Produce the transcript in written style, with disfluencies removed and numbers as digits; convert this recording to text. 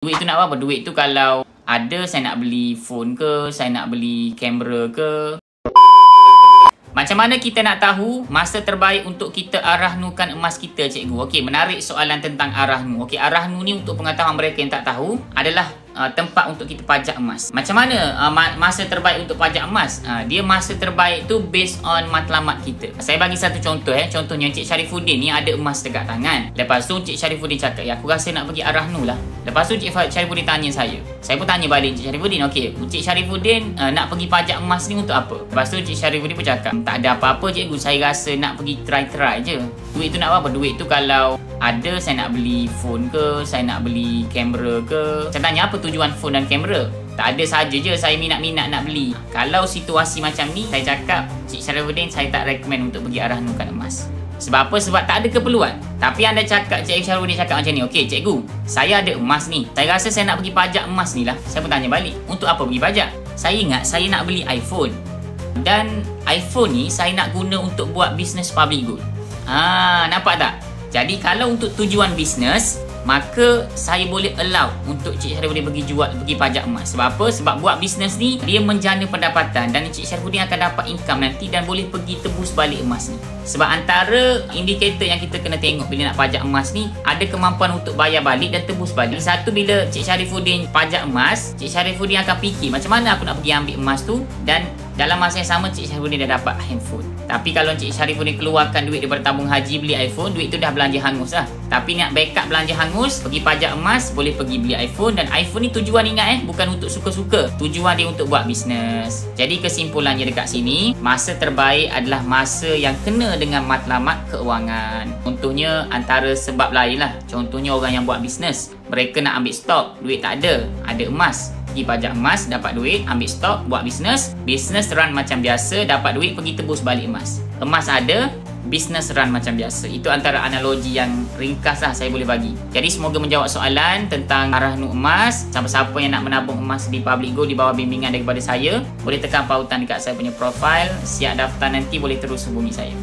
Duit tu nak apa? Duit tu kalau ada saya nak beli phone ke, saya nak beli kamera ke. Macam mana kita nak tahu masa terbaik untuk kita arahnukan emas kita, cikgu? Okey, menarik soalan tentang arahnu. Okey, arahnu ni untuk pengetahuan mereka yang tak tahu adalah tempat untuk kita pajak emas. Macam mana masa terbaik untuk pajak emas? Dia masa terbaik tu based on matlamat kita. Saya bagi satu contoh Contohnya Encik Sharifuddin ni ada emas dekat tangan. Lepas tu Encik Sharifuddin cakap, "Ya, aku rasa nak pergi arahnu lah." Lepas tu Encik Sharifuddin tanya saya. Saya pun tanya balik Encik Sharifuddin, "Okey, Encik Sharifuddin nak pergi pajak emas ni untuk apa?" Lepas tu Encik Sharifuddin pun cakap, "Tak ada apa-apa, cikgu. Saya rasa nak pergi try je. Duit tu nak apa? Duit tu kalau ada saya nak beli phone ke, saya nak beli kamera ke." Saya tanya, "Apa tujuan phone dan kamera?" "Tak ada, saja je saya minat-minat nak beli." Kalau situasi macam ni, saya cakap, "Cik Sharifuddin, saya tak recommend untuk pergi arahnukan emas." Sebab apa? Sebab tak ada keperluan. Tapi anda cakap, Cik Sharifuddin cakap macam ni, "Okey cikgu, saya ada emas ni. Saya rasa saya nak pergi pajak emas ni lah." Saya pun tanya balik, "Untuk apa pergi pajak?" "Saya ingat saya nak beli iPhone. Dan iPhone ni saya nak guna untuk buat bisnes public good." Nampak tak? Jadi kalau untuk tujuan bisnes, maka saya boleh allow untuk Cik Sharifuddin pergi pajak emas. Sebab apa? Sebab buat bisnes ni dia menjana pendapatan dan Cik Sharifuddin akan dapat income nanti dan boleh pergi tebus balik emas ni. Sebab antara indikator yang kita kena tengok bila nak pajak emas ni, ada kemampuan untuk bayar balik dan tebus balik. Satu, bila Cik Sharifuddin pajak emas, Cik Sharifuddin akan fikir macam mana aku nak pergi ambil emas tu, dan dalam masa yang sama Cik Sharifuddin dah dapat handphone. Tapi kalau Cik Sharifuddin keluarkan duit daripada tabung haji beli iPhone, duit tu dah belanja hangus lah. Tapi nak backup belanja hangus, pergi pajak emas, boleh pergi beli iPhone. Dan iPhone ni tujuan, ingat bukan untuk suka-suka. Tujuan dia untuk buat bisnes. Jadi kesimpulannya dekat sini, masa terbaik adalah masa yang kena dengan matlamat keuangan. Contohnya antara sebab lain lah. Contohnya orang yang buat bisnes, mereka nak ambil stok, duit tak ada emas. Pergi pajak emas, dapat duit, ambil stok, buat bisnes. Bisnes run macam biasa, dapat duit, pergi tebus balik emas. Emas ada, bisnes run macam biasa. Itu antara analogi yang ringkas lah saya boleh bagi. Jadi semoga menjawab soalan tentang arahnu emas. Siapa-siapa yang nak menabung emas di Public Gold di bawah bimbingan daripada saya, boleh tekan pautan dekat saya punya profile. Siap daftar nanti boleh terus hubungi saya.